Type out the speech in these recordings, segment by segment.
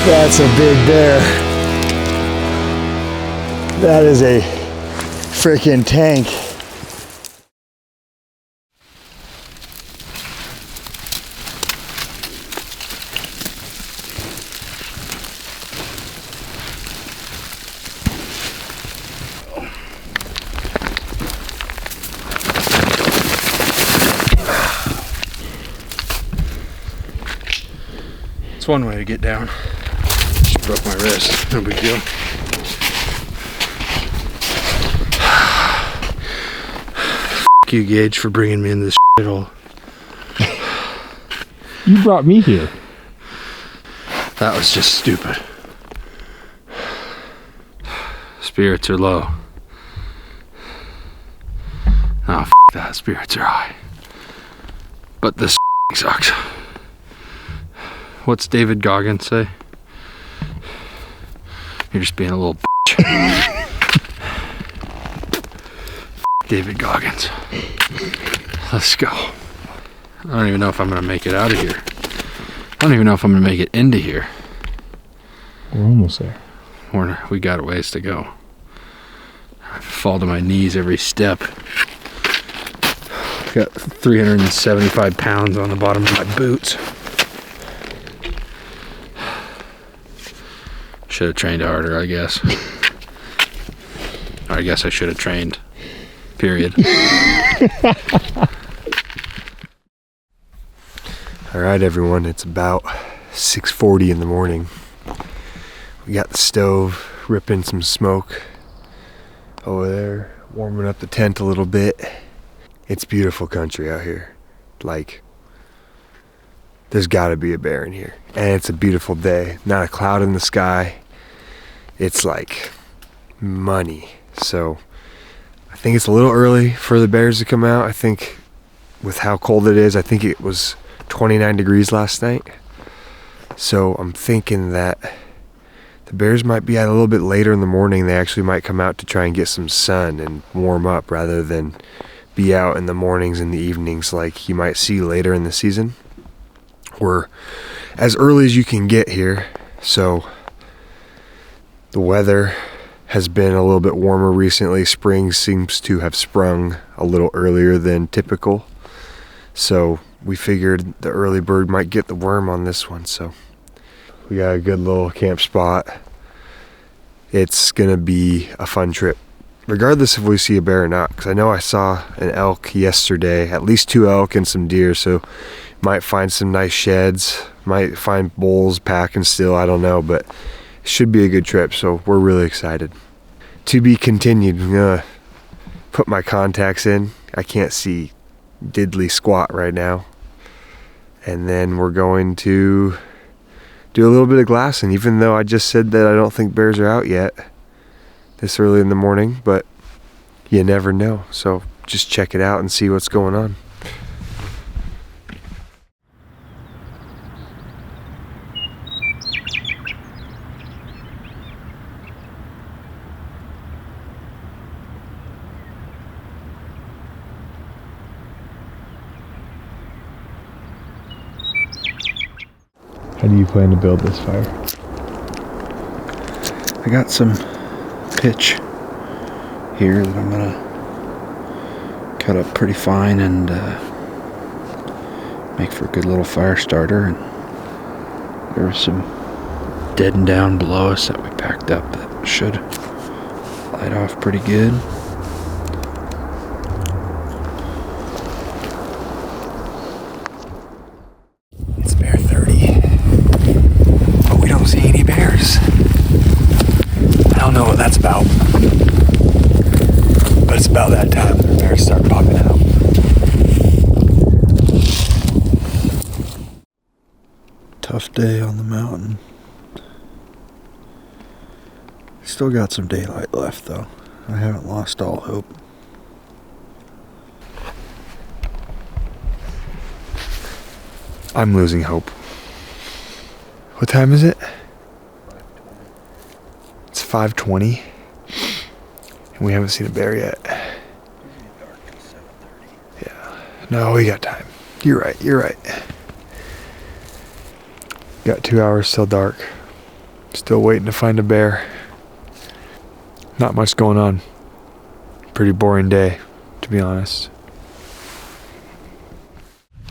That's a big bear. That is a freaking tank. It's one way to get down. Just broke my wrist, no big deal. F you, Gage, for bringing me in this shithole. You brought me here. That was just stupid. Spirits are low. Oh, f that, spirits are high. But this sucks. What's David Goggins say? You're just being a little bitch. David Goggins. Let's go. I don't even know if I'm gonna make it out of here. I don't even know if I'm gonna make it into here. We're almost there. We got a ways to go. I fall to my knees every step. Got 375 pounds on the bottom of my boots. Should have trained harder, I guess. Or I guess I should have trained. Period. All right, everyone, it's about 6:40 in the morning. We got the stove, ripping some smoke over there, warming up the tent a little bit. It's beautiful country out here. Like, there's gotta be a bear in here. And it's a beautiful day. Not a cloud in the sky. It's like money. So I think it's a little early for the bears to come out. I think with how cold it is, I think it was 29 degrees last night. So I'm thinking that the bears might be out a little bit later in the morning. They actually might come out to try and get some sun and warm up rather than be out in the mornings and the evenings like you might see later in the season. We're as early as you can get here, so the weather has been a little bit warmer recently. Spring seems to have sprung a little earlier than typical, so we figured the early bird might get the worm on this one. So we got a good little camp spot. It's gonna be a fun trip regardless if we see a bear or not, because I know I saw an elk yesterday, at least 2 elk and some deer, so might find some nice sheds, might find bulls packing still, I don't know, but it should be a good trip, so we're really excited. To be continued. I'm gonna put my contacts in. I can't see diddly squat right now. And then we're going to do a little bit of glassing, even though I just said that I don't think bears are out yet this early in the morning, but you never know. So just check it out and see what's going on. How do you plan to build this fire? I got some pitch here that I'm gonna cut up pretty fine and make for a good little fire starter. And there was some dead and down below us that we packed up that should light off pretty good. It's bear 30, but we don't see any bears. I don't know what that's about, but it's about that time the bears start popping out. Tough day on the mountain. Still got some daylight left though. I haven't lost all hope. I'm losing hope. What time is it? It's 5:20, and we haven't seen a bear yet. Yeah. No, we got time. You're right. Got 2 hours till dark. Still waiting to find a bear. Not much going on. Pretty boring day, to be honest.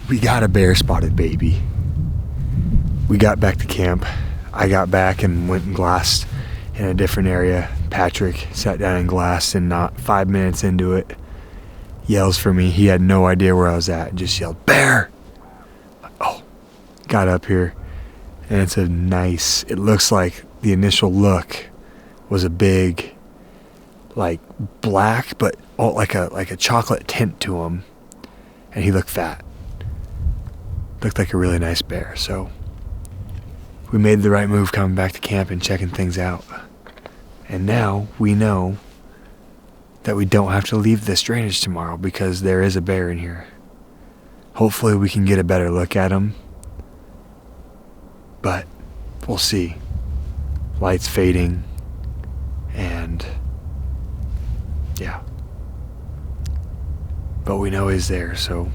We got a bear spotted, baby. We got back to camp. I got back and went and glassed in a different area. Patrick sat down and glassed, and not 5 minutes into it, yells for me. He had no idea where I was at. Just yelled, "Bear!" Oh, got up here, and it's a nice, it looks like the initial look was a big, like black, but all like a chocolate tint to him, and he looked fat. Looked like a really nice bear. So we made the right move coming back to camp and checking things out. And now we know that we don't have to leave this drainage tomorrow because there is a bear in here. Hopefully we can get a better look at him, but we'll see. Light's fading, and yeah. But we know he's there, so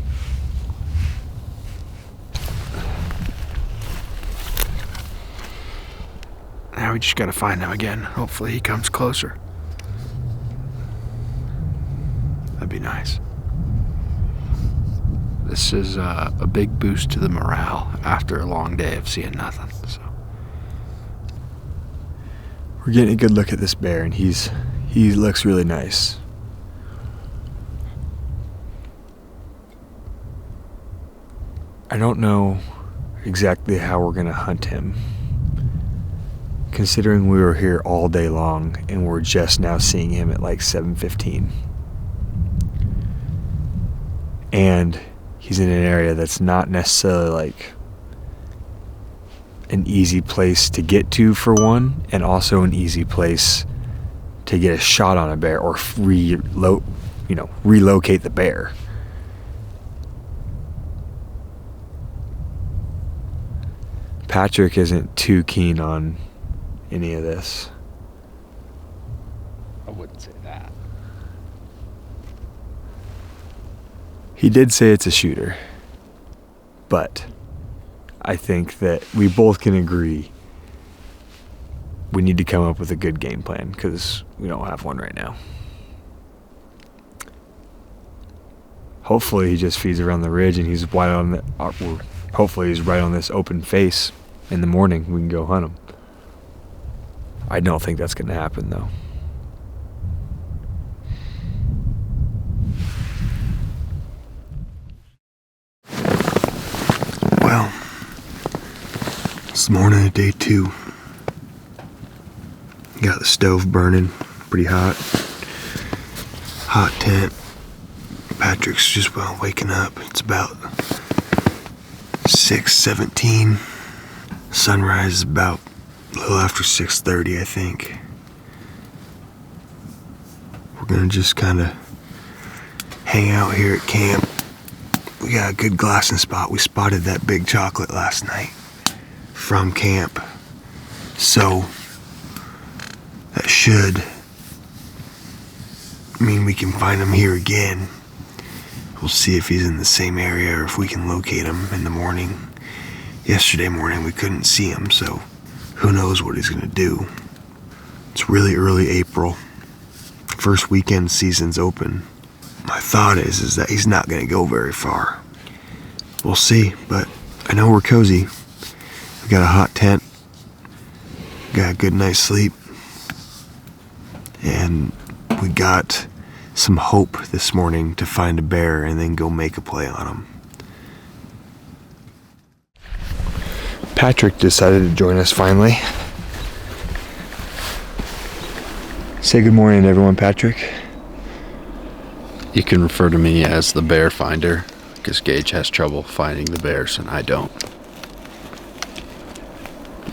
Now we just gotta find him again. Hopefully he comes closer. That'd be nice. This is a big boost to the morale after a long day of seeing nothing. So we're getting a good look at this bear, and he looks really nice. I don't know exactly how we're gonna hunt him, considering we were here all day long and we're just now seeing him at like 7:15. And he's in an area that's not necessarily like an easy place to get to, for one, and also an easy place to get a shot on a bear or relocate the bear. Patrick isn't too keen on any of this. I wouldn't say that. He did say it's a shooter, but I think that we both can agree we need to come up with a good game plan because we don't have one right now. Hopefully he just feeds around the ridge and he's hopefully he's right on this open face in the morning. We can go hunt him. I don't think that's going to happen, though. Well, it's the morning of day 2. Got the stove burning, pretty hot. Hot tent. Patrick's just waking up. It's about 6:17. Sunrise is about a little after 6:30, I think. We're gonna just kind of hang out here at camp. We got a good glassing spot. We spotted that big chocolate last night from camp, so that should mean we can find him here again. We'll see if he's in the same area or if we can locate him in the morning. Yesterday morning we couldn't see him, so who knows what he's gonna do. It's really early April. First weekend season's open. My thought is that he's not gonna go very far. We'll see, but I know we're cozy. We got a hot tent, got a good night's sleep, and we got some hope this morning to find a bear and then go make a play on him. Patrick decided to join us finally. Say good morning, everyone, Patrick. You can refer to me as the bear finder, because Gage has trouble finding the bears and I don't.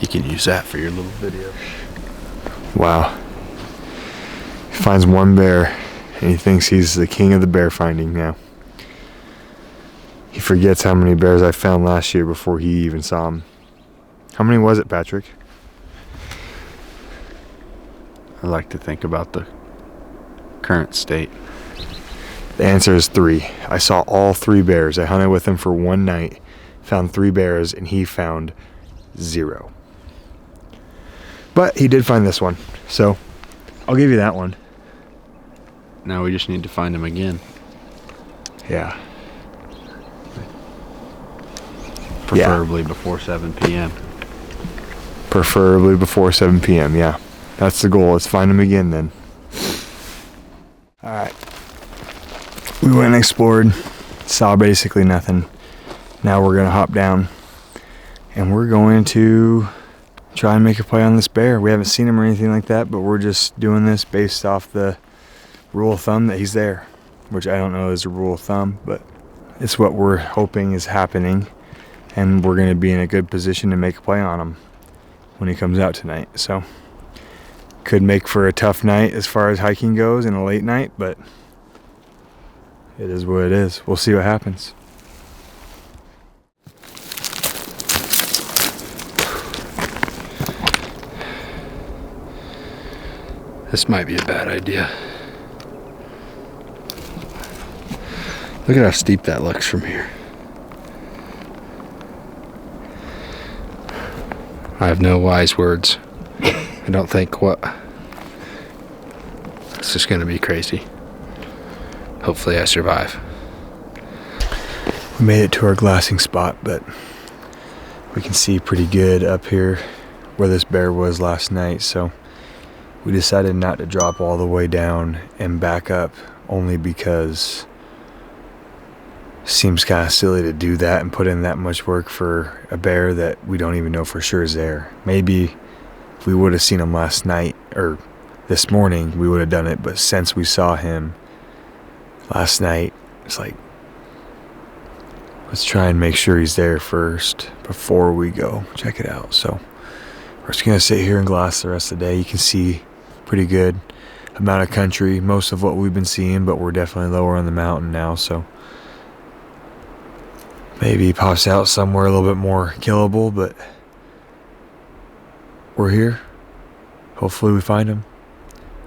You can use that for your little video. Wow. He finds one bear and he thinks he's the king of the bear finding now. He forgets how many bears I found last year before he even saw them. How many was it, Patrick? I like to think about the current state. The answer is 3. I saw all 3 bears. I hunted with him for one night, found 3 bears, and he found 0. But he did find this one, so I'll give you that one. Now we just need to find him again. Yeah. Preferably before 7 p.m. Preferably before 7 p.m. Yeah, that's the goal. Let's find him again then. All right. We went and explored, saw basically nothing. Now we're gonna hop down and we're going to try and make a play on this bear. We haven't seen him or anything like that, but we're just doing this based off the rule of thumb that he's there, which I don't know is a rule of thumb, but it's what we're hoping is happening, and we're going to be in a good position to make a play on him when he comes out tonight. So could make for a tough night as far as hiking goes and a late night, but it is what it is. We'll see what happens. This might be a bad idea. Look at how steep that looks from here. I have no wise words. I don't think what. It's just gonna be crazy. Hopefully I survive. We made it to our glassing spot, but we can see pretty good up here where this bear was last night, so we decided not to drop all the way down and back up, only because it seems kind of silly to do that and put in that much work for a bear that we don't even know for sure is there. Maybe if we would have seen him last night or this morning, we would have done it, but since we saw him last night, it's like, let's try and make sure he's there first before we go check it out. So we're just gonna sit here and glass the rest of the day. You can see pretty good amount of country, most of what we've been seeing, but we're definitely lower on the mountain now, so maybe he pops out somewhere a little bit more killable, but we're here. Hopefully we find him.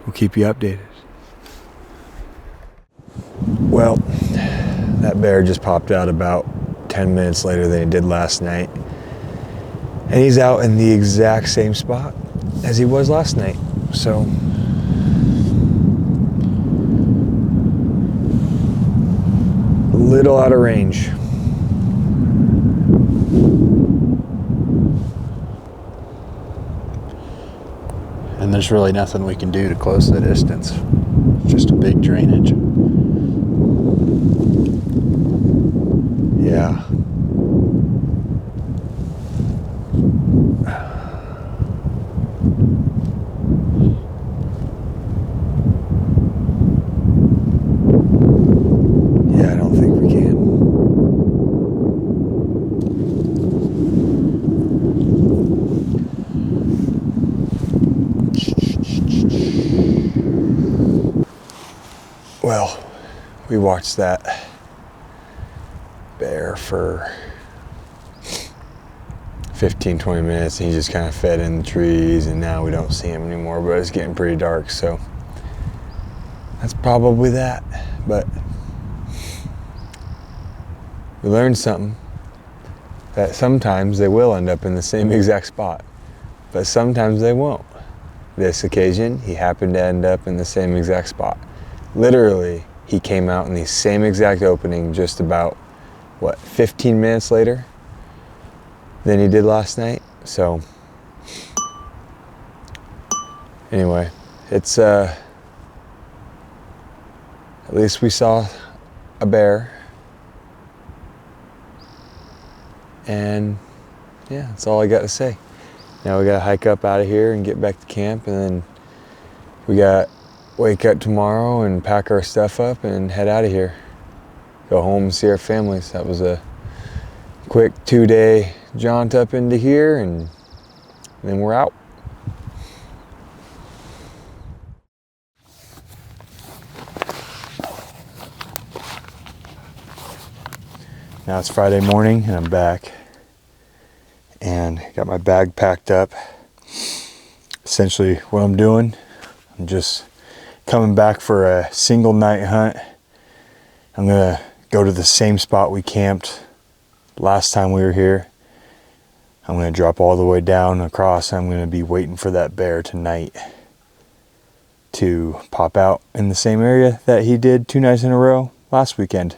We'll keep you updated. Well, that bear just popped out about 10 minutes later than he did last night, and he's out in the exact same spot as he was last night. So a little out of range. And there's really nothing we can do to close the distance. It's just a big drainage. Yeah. Yeah, I don't think we can. Well, we watched that bear for 15-20 minutes, and he just kind of fed in the trees, and now we don't see him anymore, but it's getting pretty dark, so that's probably that. But we learned something, that sometimes they will end up in the same exact spot, but sometimes they won't. This occasion, he happened to end up in the same exact spot. Literally, he came out in the same exact opening just about, 15 minutes later than he did last night. So anyway, it's at least we saw a bear, and yeah, that's all I got to say. Now we gotta hike up out of here and get back to camp, and then we got wake up tomorrow and pack our stuff up and head out of here. Go home and see our families. That was a quick 2-day jaunt up into here, and then we're out. Now it's Friday morning and I'm back and got my bag packed up. Essentially what I'm doing, I'm just coming back for a single night hunt. I'm gonna go to the same spot we camped last time we were here. I'm going to drop all the way down across. I'm going to be waiting for that bear tonight to pop out in the same area that he did 2 nights in a row last weekend.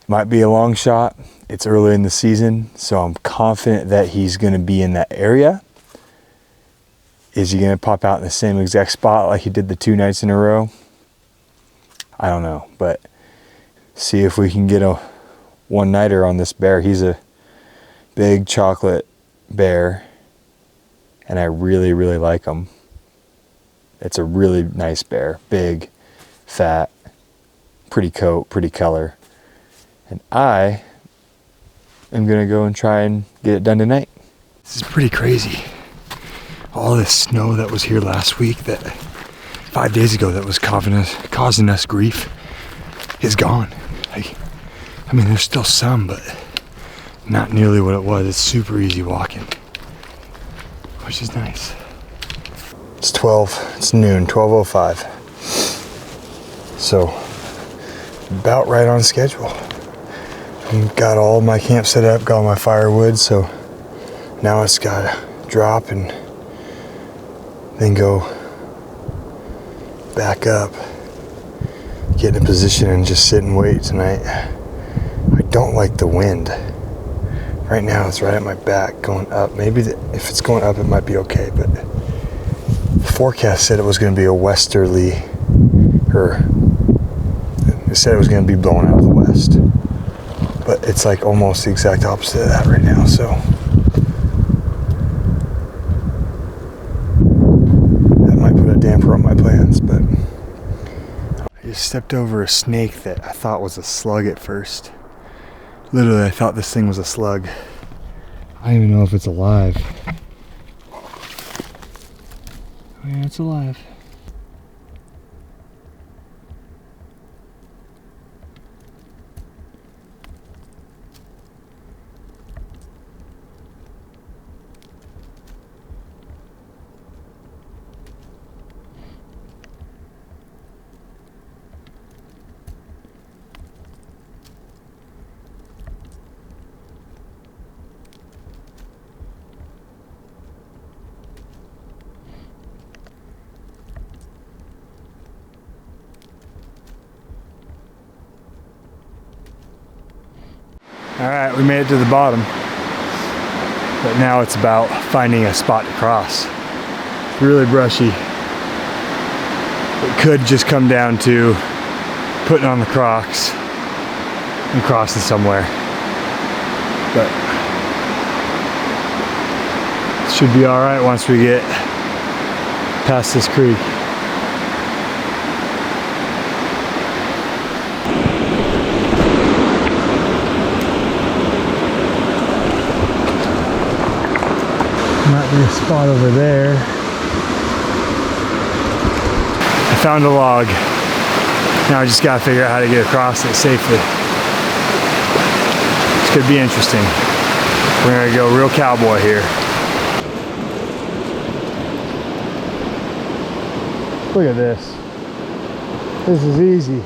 Might be a long shot. It's early in the season, so I'm confident that he's going to be in that area. Is he going to pop out in the same exact spot like he did the 2 nights in a row? I don't know, but see if we can get a one-nighter on this bear. He's a big chocolate bear, and I really, really like him. It's a really nice bear. Big, fat, pretty coat, pretty color. And I am going to go and try and get it done tonight. This is pretty crazy. All this snow that was here last week, that 5 days ago, that was causing us grief, is gone. Like, I mean, there's still some, but not nearly what it was. It's super easy walking, which is nice. It's noon, 12:05. So, about right on schedule. Got all my camp set up, got all my firewood, so now it's gotta drop and then go back up, get in a position and just sit and wait tonight. I don't like the wind. Right now it's right at my back going up. Maybe if it's going up it might be okay, but the forecast said it was going to be a westerly, or it said it was going to be blowing out of the west. But it's like almost the exact opposite of that right now, so that might put a damper on my plans. But I just stepped over a snake that I thought was a slug at first. Literally, I thought this thing was a slug. I don't even know if it's alive. Oh yeah, it's alive. All right, we made it to the bottom, but now it's about finding a spot to cross. It's really brushy. It could just come down to putting on the Crocs and crossing somewhere, but it should be all right once we get past this creek. Might be a spot over there. I found a log. Now I just gotta figure out how to get across it safely. This could be interesting. We're gonna go real cowboy here. Look at this. This is easy.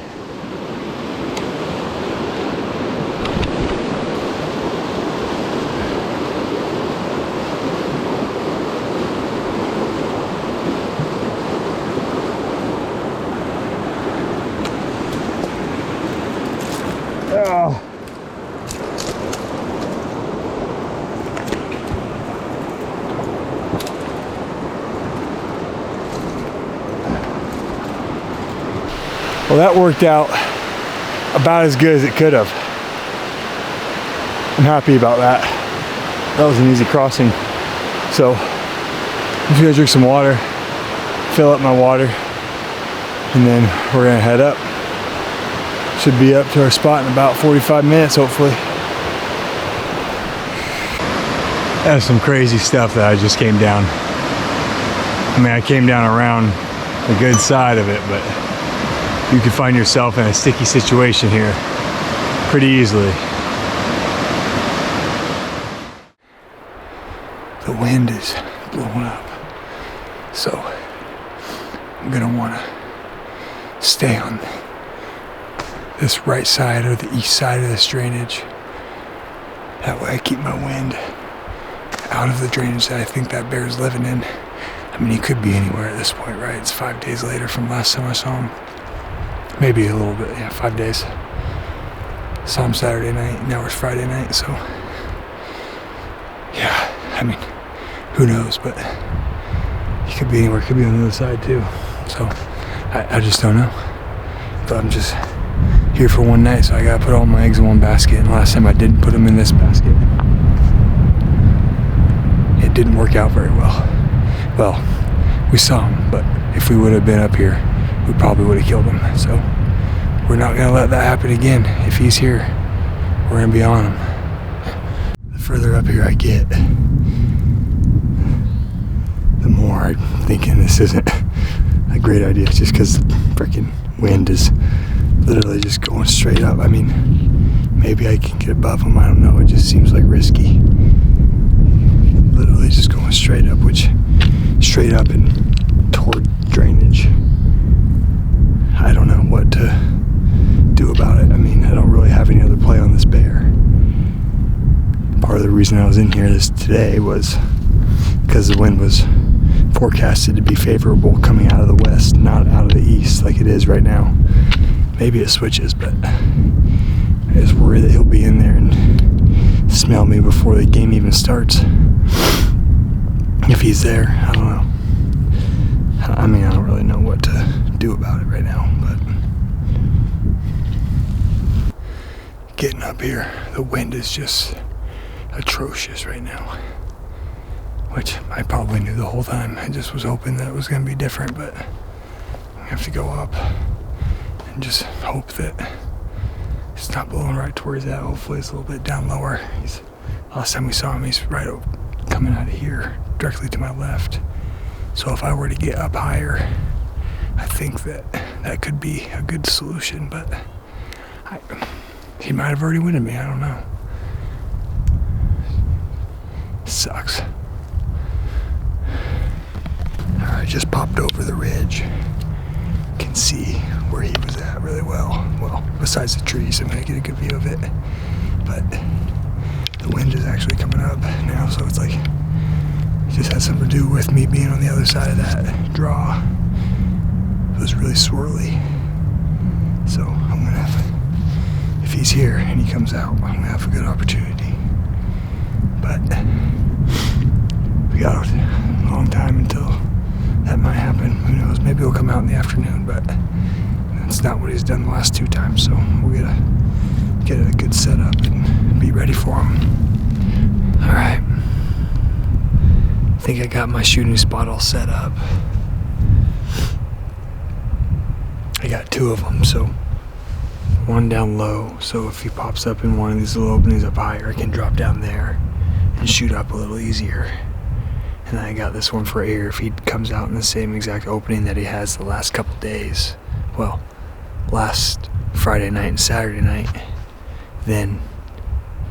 Oh. Well, that worked out about as good as it could have. I'm happy about that. That was an easy crossing. So I'm just gonna drink some water, fill up my water, and then we're gonna head up. Should be up to our spot in about 45 minutes, hopefully. That's some crazy stuff that I just came down. I mean, I came down around the good side of it, but you could find yourself in a sticky situation here pretty easily. The wind is blowing up, so I'm gonna wanna stay on this right side or the east side of this drainage. That way I keep my wind out of the drainage that I think that bear's living in. I mean, he could be anywhere at this point, right? It's 5 days later from last time I saw him. Maybe a little bit, yeah, 5 days. Saw him Saturday night, now it's Friday night, so yeah, I mean, who knows, but he could be anywhere, could be on the other side too. So I just don't know. But I'm just here for one night, so I gotta put all my eggs in one basket. And last time I didn't put them in this basket. It didn't work out very well. Well, we saw him, but if we would have been up here, we probably would have killed him. So we're not gonna let that happen again. If he's here, we're gonna be on him. The further up here I get, the more I'm thinking this isn't a great idea, just because the freaking wind is literally just going straight up. I mean, maybe I can get above him, I don't know, it just seems like risky. Literally just going straight up, which straight up and toward drainage. I don't know what to do about it. I mean, I don't really have any other play on this bear. Part of the reason I was in here today was because the wind was forecasted to be favorable coming out of the west, not out of the east like it is right now. Maybe it switches, but I just worry that he'll be in there and smell me before the game even starts. If he's there, I don't know. I mean, I don't really know what to do about it right now, but getting up here, the wind is just atrocious right now, which I probably knew the whole time. I just was hoping that it was going to be different, but I have to go up and just hope that it's not blowing right to where he's at. Hopefully it's a little bit down lower. Last time we saw him, he's right coming out of here, directly to my left. So if I were to get up higher, I think that could be a good solution, but he might have already winded me, I don't know. Sucks. Alright, just popped over the ridge. Can see where he was at really well. Well, besides the trees, I'm gonna get a good view of it. But the wind is actually coming up now, so it's like it just has something to do with me being on the other side of that draw. It was really swirly. So I'm gonna have, if he's here and he comes out, I'm gonna have a good opportunity. But we got a long time until that might happen. Who knows? Maybe he'll come out in the afternoon, but that's not what he's done the last 2 times. So we're gonna get a good setup and be ready for him. All right. I think I got my shooting spot all set up. I got 2 of them, so one down low. So if he pops up in one of these little openings up higher, I can drop down there and shoot up a little easier. And then I got this one for air if he comes out in the same exact opening that he has the last couple days. Well, last Friday night and Saturday night. Then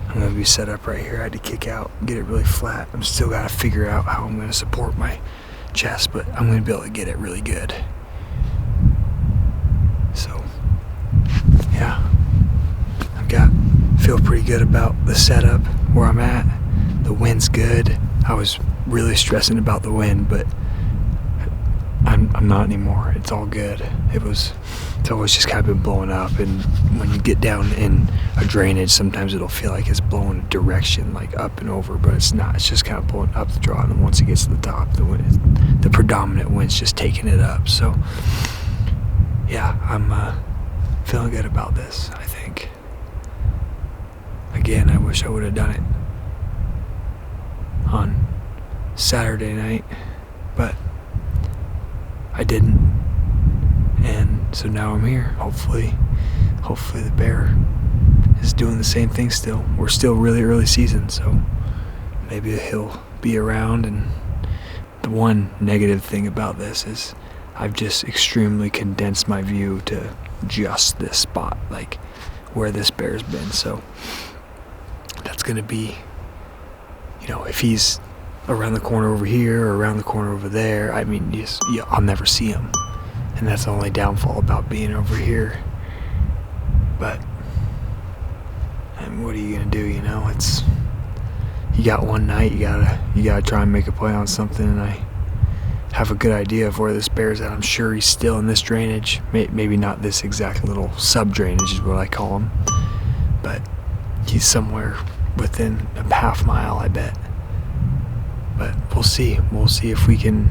I'm going to be set up right here. I had to kick out, get it really flat. I'm still got to figure out how I'm going to support my chest, but I'm going to be able to get it really good. So, yeah. Feel pretty good about the setup where I'm at. The wind's good. I was really stressing about the wind, but I'm not anymore. It's all good. It's always just kind of been blowing up, and when you get down in a drainage, sometimes it'll feel like it's blowing a direction, like up and over, but it's not. It's just kind of blowing up the draw, and then once it gets to the top, the predominant wind's just taking it up. So, yeah, I'm feeling good about this, I think. Again, I wish I would have done it on Saturday night, but I didn't, and so now I'm here. Hopefully the bear is doing the same thing still. We're still really early season, so maybe he'll be around. And the one negative thing about this is I've just extremely condensed my view to just this spot, like where this bear's been. So that's gonna be, if he's around the corner over here or around the corner over there, I mean, I'll never see him. And that's the only downfall about being over here. But what are you gonna do, you got one night, you gotta try and make a play on something, and I have a good idea of where this bear's at. I'm sure he's still in this drainage. Maybe not this exact little sub-drainage is what I call him, but he's somewhere within a half mile, I bet. But we'll see. We'll see if we can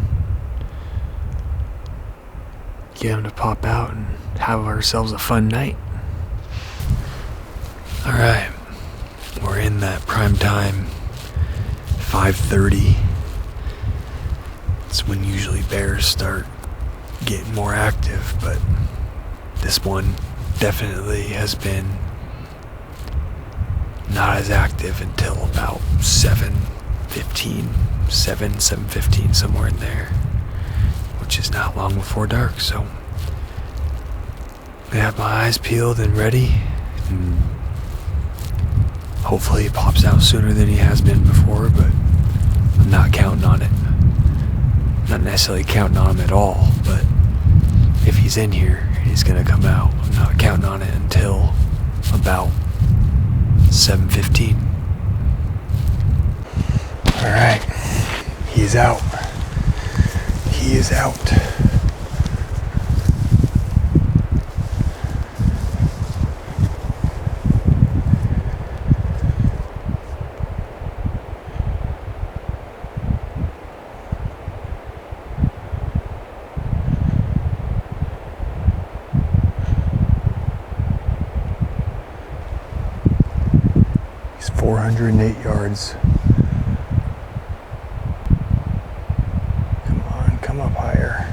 get him to pop out and have ourselves a fun night. All right, we're in that prime time, 5:30. It's when usually bears start getting more active, but this one definitely has been not as active until about 7:15, 7:15, somewhere in there, which is not long before dark. So I have my eyes peeled and ready, and hopefully he pops out sooner than he has been before, but I'm not counting on it. Not necessarily counting on him at all, but if he's in here, he's gonna come out. I'm not counting on it until about 7:15. All right, he's out. He is out. He's 408 yards. Come on, come up higher.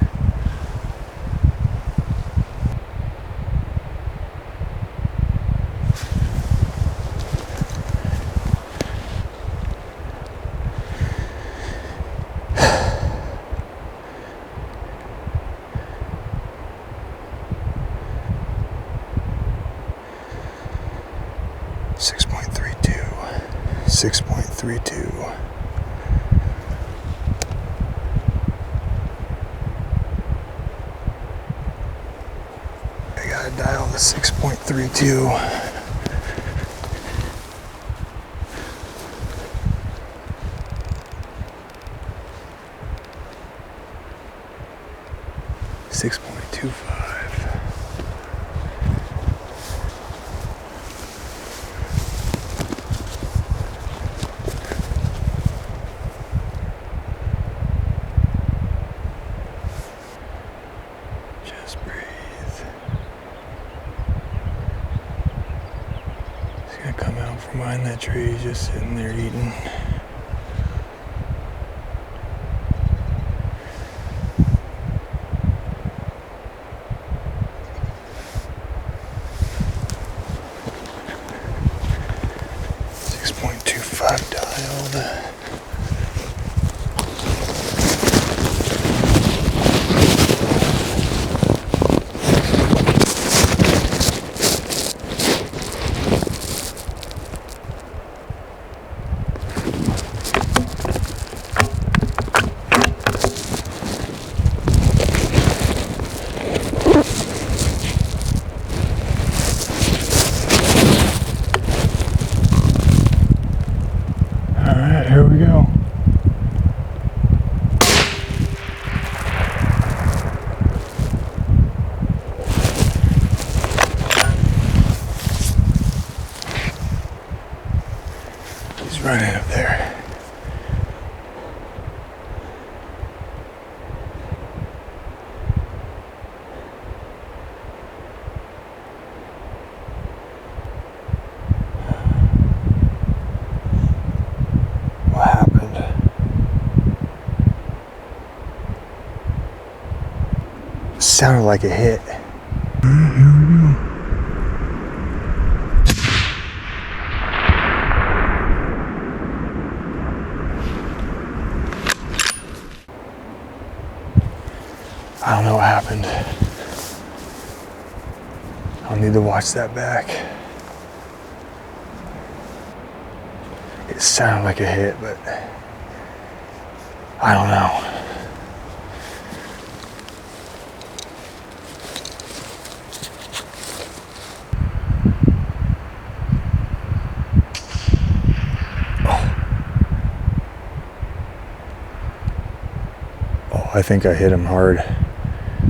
Six point three two. I gotta dial the 6.32. $6.25. Just breathe. He's gonna come out from behind that tree. He's just sitting there eating. .25 dialed. Here we go. He's running up there. What happened? Sounded like a hit. I don't know what happened. I'll need to watch that back. It sounded like a hit, but I don't know. I think I hit him hard.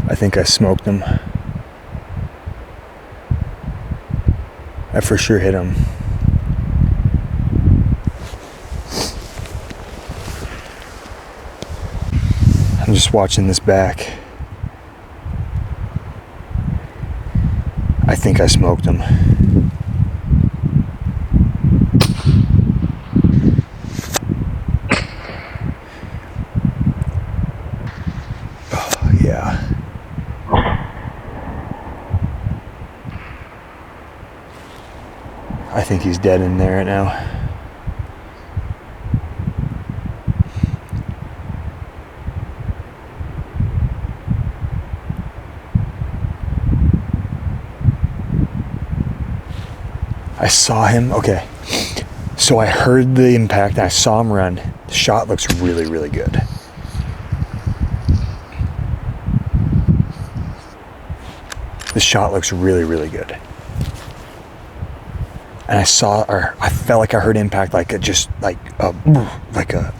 I think I smoked him. I for sure hit him. I'm just watching this back. I think I smoked him. Oh, yeah. I think he's dead in there right now. I saw him, okay. So I heard the impact and I saw him run. The shot looks really, really good. The shot looks really, really good. And I felt like I heard impact, like a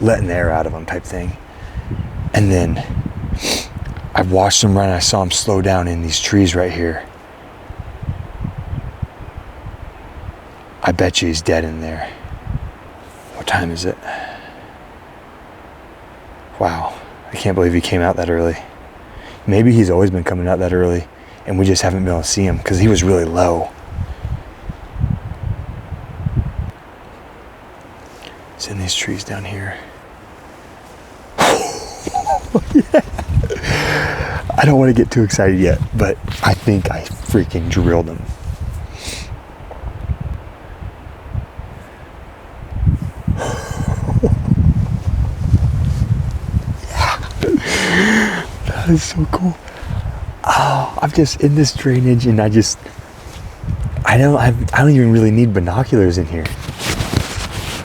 letting the air out of him type thing. And then I watched him run and I saw him slow down in these trees right here. I bet you he's dead in there. What time is it? Wow, I can't believe he came out that early. Maybe he's always been coming out that early and we just haven't been able to see him because he was really low. It's in these trees down here. Yeah. I don't want to get too excited yet, but I think I freaking drilled him. That is so cool. Oh, I'm just in this drainage and I don't even really need binoculars in here.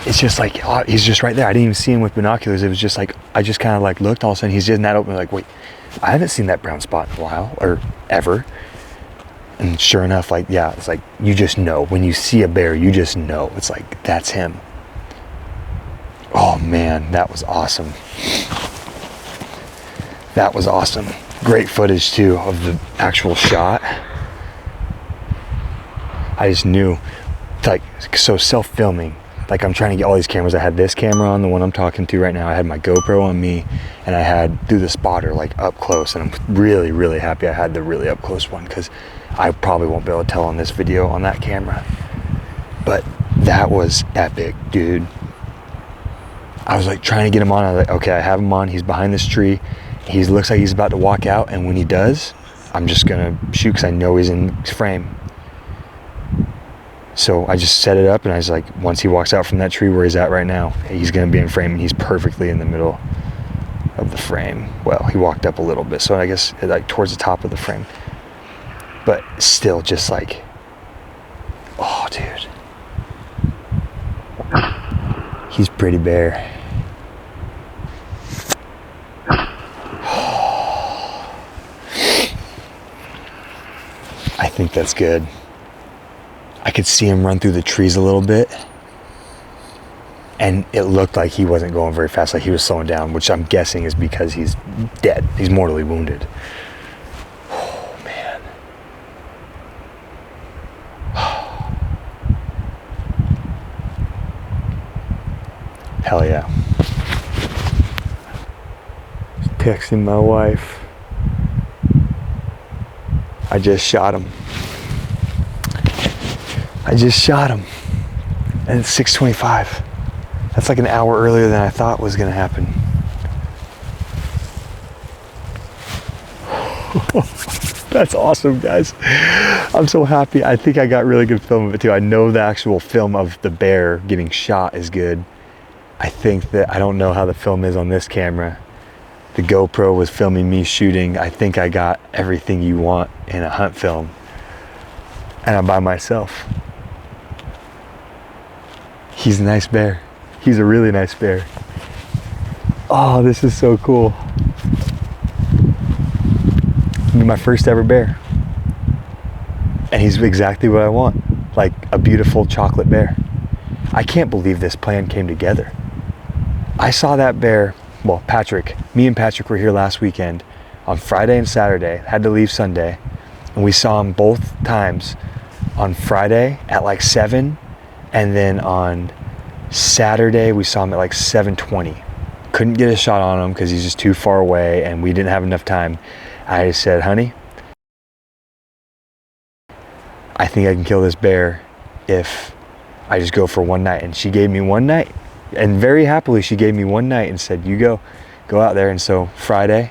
It's just like, oh, he's just right there. I didn't even see him with binoculars. It was just like, I just kind of like looked, all of a sudden he's just in that open, like, wait, I haven't seen that brown spot in a while or ever. And sure enough, like, yeah, it's like, you just know. When you see a bear, you just know. It's like, that's him. Oh man, that was awesome. That was awesome. Great footage too of the actual shot. I just knew, like, so self-filming. Like, I'm trying to get all these cameras. I had this camera on, the one I'm talking to right now. I had my GoPro on me, and I had through the spotter, like up close. And I'm really, really happy I had the really up close one because I probably won't be able to tell on this video on that camera. But that was epic, dude. I was like trying to get him on. I was like, okay, I have him on. He's behind this tree. He looks like he's about to walk out, and when he does, I'm just gonna shoot because I know he's in frame. So I just set it up, and I was like, once he walks out from that tree where he's at right now, he's gonna be in frame, and he's perfectly in the middle of the frame. Well, he walked up a little bit, so I guess like towards the top of the frame. But still, just like, oh, dude, he's pretty bare. I think that's good. I could see him run through the trees a little bit, and it looked like he wasn't going very fast, like he was slowing down, which I'm guessing is because he's dead. He's mortally wounded. Oh, man. Hell yeah. Just texting my wife. I just shot him. I just shot him. And it's 6:25. That's like an hour earlier than I thought was gonna happen. That's awesome, guys. I'm so happy. I think I got really good film of it too. I know the actual film of the bear getting shot is good. I think that, I don't know how the film is on this camera. The GoPro was filming me shooting. I think I got everything you want in a hunt film. And I'm by myself. He's a nice bear. He's a really nice bear. Oh, this is so cool. It'll be my first ever bear. And he's exactly what I want. Like a beautiful chocolate bear. I can't believe this plan came together. I saw that bear well, me and Patrick were here last weekend on Friday and Saturday, had to leave Sunday, and we saw him both times on Friday at like 7, and then on Saturday we saw him at like 7:20. Couldn't get a shot on him because he's just too far away and we didn't have enough time. I just said, honey, I think I can kill this bear if I just go for one night. And she gave me one night, and very happily she gave me one night and said, you go out there. And so Friday,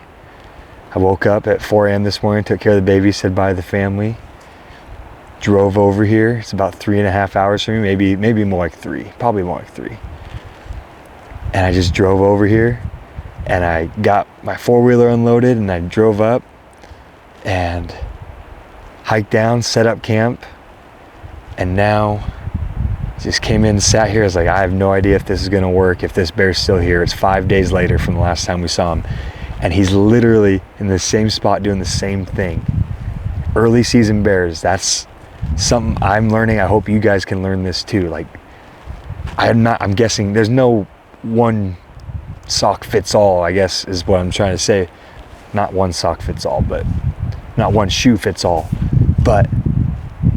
I woke up at 4 a.m. this morning, took care of the baby, said bye to the family, drove over here. It's about 3.5 hours for me, maybe more like 3, probably more like 3. And I just drove over here and I got my 4-wheeler unloaded and I drove up and hiked down, set up camp, and now just came in and sat here. I was like, I have no idea if this is gonna work, if this bear's still here. It's 5 days later from the last time we saw him, and he's literally in the same spot doing the same thing. Early season bears, that's something I'm learning. I hope you guys can learn this too. Like, I'm guessing there's no one sock fits all, I guess is what I'm trying to say. Not one sock fits all, but not one shoe fits all. But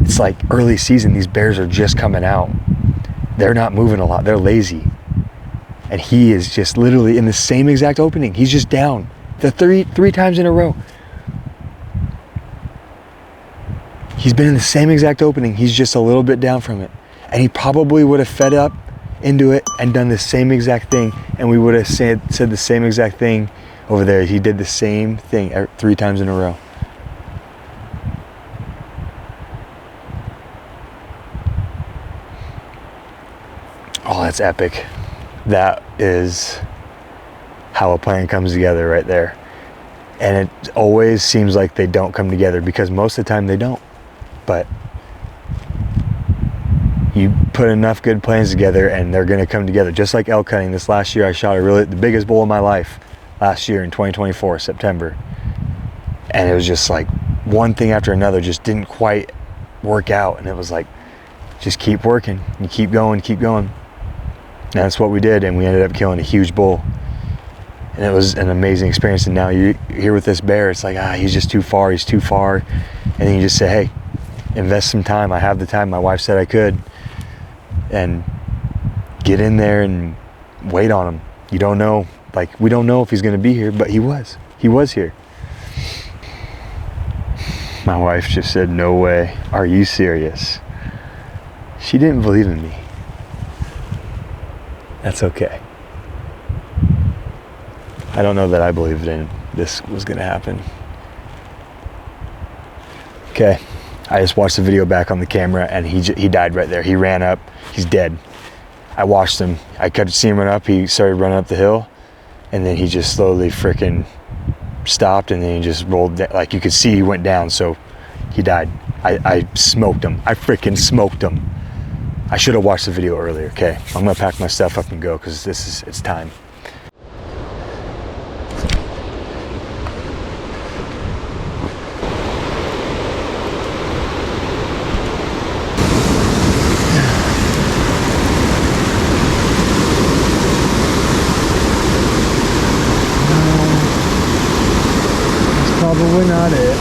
it's like early season, these bears are just coming out. They're not moving a lot, they're lazy. And he is just literally in the same exact opening. He's just down the three times in a row. He's been in the same exact opening. He's just a little bit down from it. And he probably would have fed up into it and done the same exact thing. And we would have said the same exact thing over there. He did the same thing 3 times in a row. Oh, that's epic. That is how a plan comes together right there. And it always seems like they don't come together, because most of the time they don't. But you put enough good plans together and they're gonna come together. Just like elk hunting. This last year I shot the biggest bull of my life last year in 2024, September. And it was just like one thing after another just didn't quite work out. And it was like, just keep working, you keep going. And that's what we did, and we ended up killing a huge bull. And it was an amazing experience. And now you're here with this bear, it's like, he's just too far, he's too far. And then you just say, hey, invest some time. I have the time, my wife said I could. And get in there and wait on him. You don't know, like, we don't know if he's gonna be here, but he was here. My wife just said, no way, are you serious? She didn't believe in me. That's okay. I don't know that I believed in this was gonna happen. Okay, I just watched the video back on the camera, and he died right there. He ran up, he's dead. I watched him, I could see him run up, he started running up the hill, and then he just slowly freaking stopped, and then he just rolled down. Like, you could see he went down, so he died. I smoked him, I freaking smoked him. I should have watched the video earlier. Okay, I'm gonna pack my stuff up and go, because it's time. That's probably not it.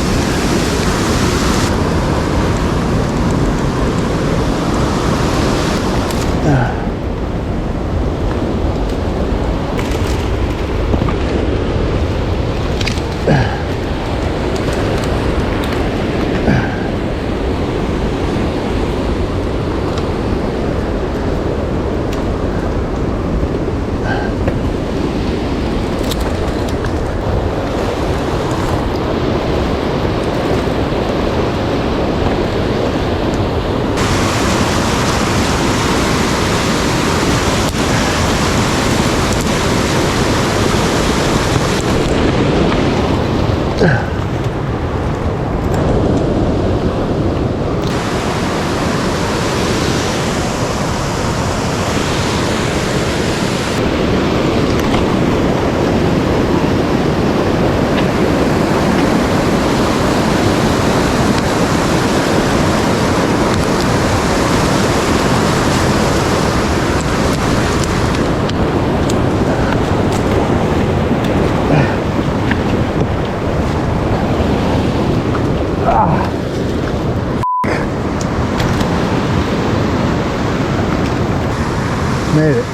Made it.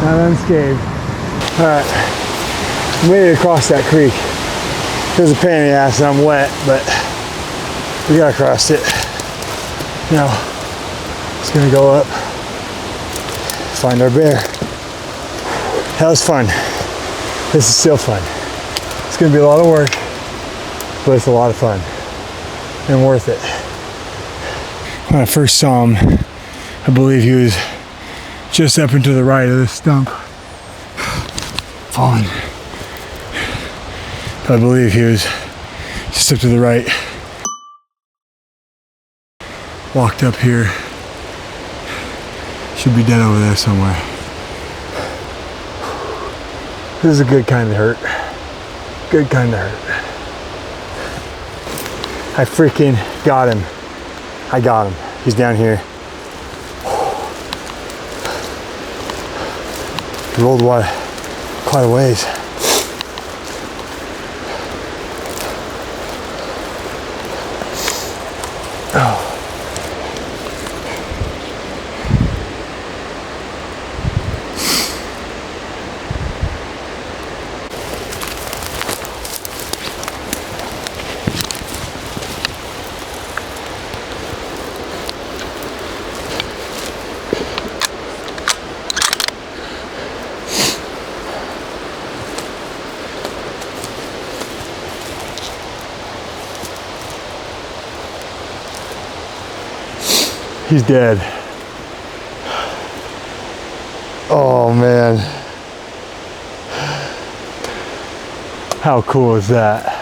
Not unscathed. Alright, made it across that creek. It was a pain in the ass and I'm wet, but we got across it. Now, it's gonna go up, find our bear. That was fun. This is still fun. It's gonna be a lot of work, but it's a lot of fun and worth it. When I first saw him, I believe he was just up and to the right of this stump. Falling. I believe he was just up to the right. Walked up here. Should be dead over there somewhere. This is a good kind of hurt. Good kind of hurt. I freaking got him. I got him. He's down here. He rolled quite a ways. Oh. He's dead. Oh man. How cool is that?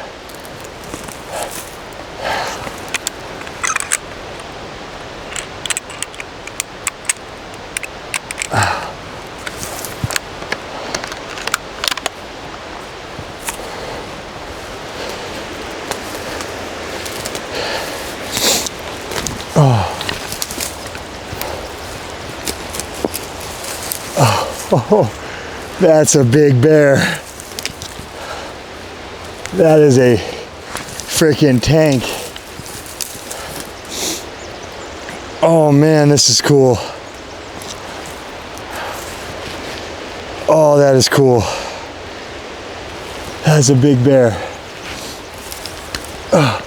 Oh, that's a big bear. That is a freaking tank. Oh man, this is cool. Oh, that is cool. That's a big bear. Oh,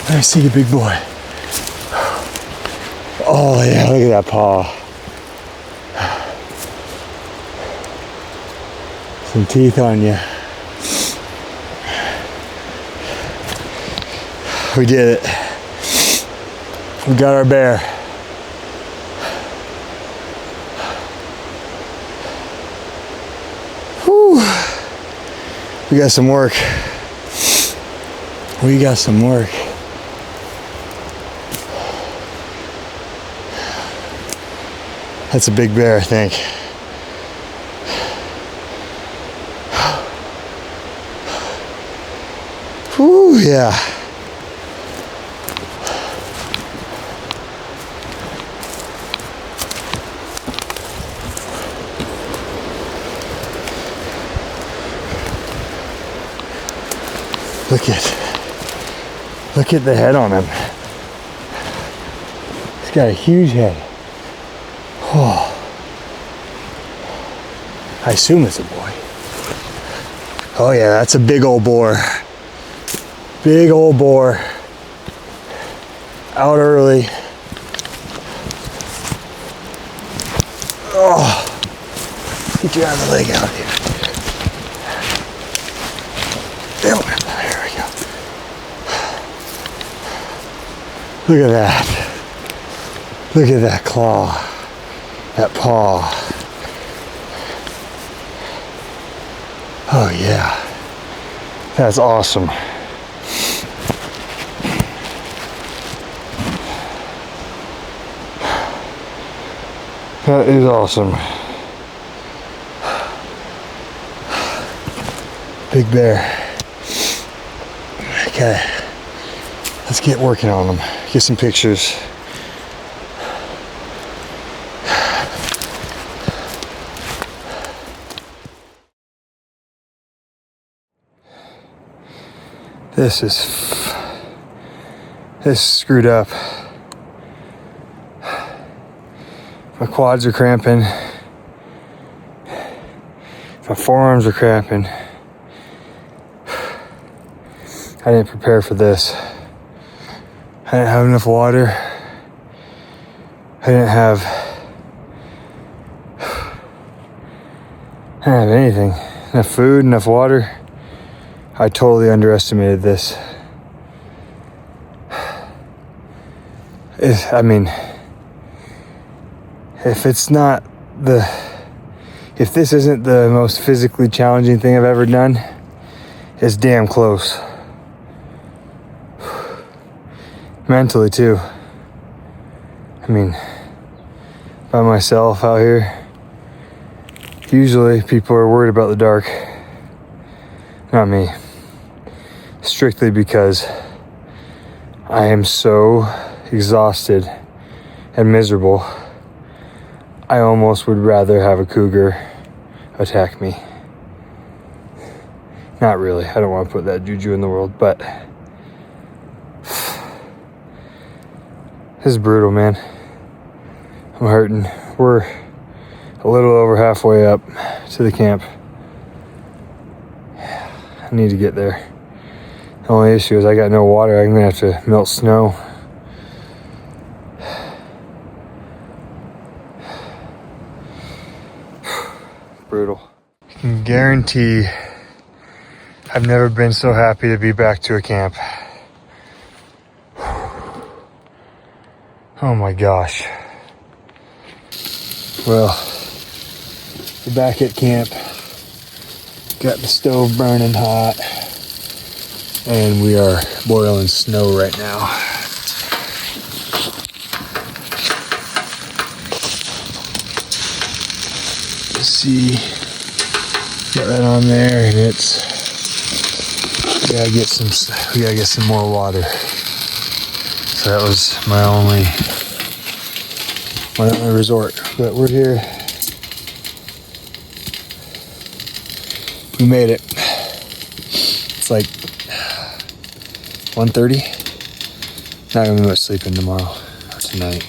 let me see you, big boy. Oh yeah, look at that paw. Some teeth on you. We did it. We got our bear. Whew. We got some work. We got some work. That's a big bear, I think. Whew, yeah. Look at the head on him. He's got a huge head. Oh. I assume it's a boy. Oh yeah, that's a big old boar. Big old boar. Out early. Oh, get your other leg out here. There we go. Look at that. Look at that claw. That paw. Oh yeah. That's awesome. That is awesome. Big bear. Okay, let's get working on them. Get some pictures. This is screwed up. My quads are cramping. My forearms are cramping. I didn't prepare for this. I didn't have enough water. I didn't have anything. Enough food, enough water. I totally underestimated this. If this isn't the most physically challenging thing I've ever done, it's damn close. Mentally too. I mean, by myself out here, usually people are worried about the dark. Not me. Strictly because I am so exhausted and miserable. I almost would rather have a cougar attack me. Not really. I don't want to put that juju in the world, but this is brutal, man. I'm hurting. We're a little over halfway up to the camp. I need to get there. The only issue is I got no water. I'm gonna have to melt snow. Brutal. I can guarantee I've never been so happy to be back to a camp. Oh my gosh. Well, we're back at camp. Got the stove burning hot. And we are boiling snow right now. Let's see. Got that on there, and we gotta get some more water. So that was my only resort. But we're here. We made it. It's like 1:30. Not gonna be much sleeping tomorrow or today.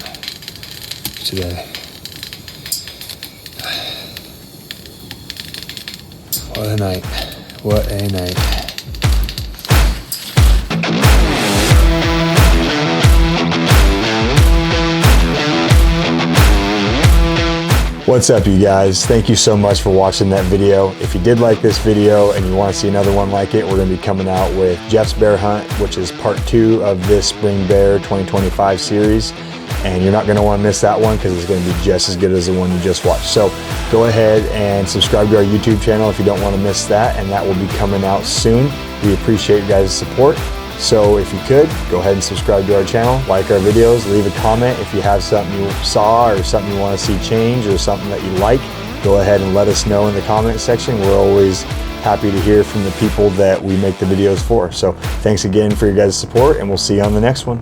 What a night. What a night. What's up, you guys? Thank you so much for watching that video. If you did like this video and you want to see another one like it, we're going to be coming out with Jeff's bear hunt, which is part 2 of this Spring Bear 2025 series. And you're not going to want to miss that one because it's going to be just as good as the one you just watched. So go ahead and subscribe to our YouTube channel if you don't want to miss that, and that will be coming out soon. We appreciate you guys' support. So if you could, go ahead and subscribe to our channel, like our videos, leave a comment if you have something you saw or something you want to see change or something that you like. Go ahead and let us know in the comment section. We're always happy to hear from the people that we make the videos for. So thanks again for your guys' support, and we'll see you on the next one.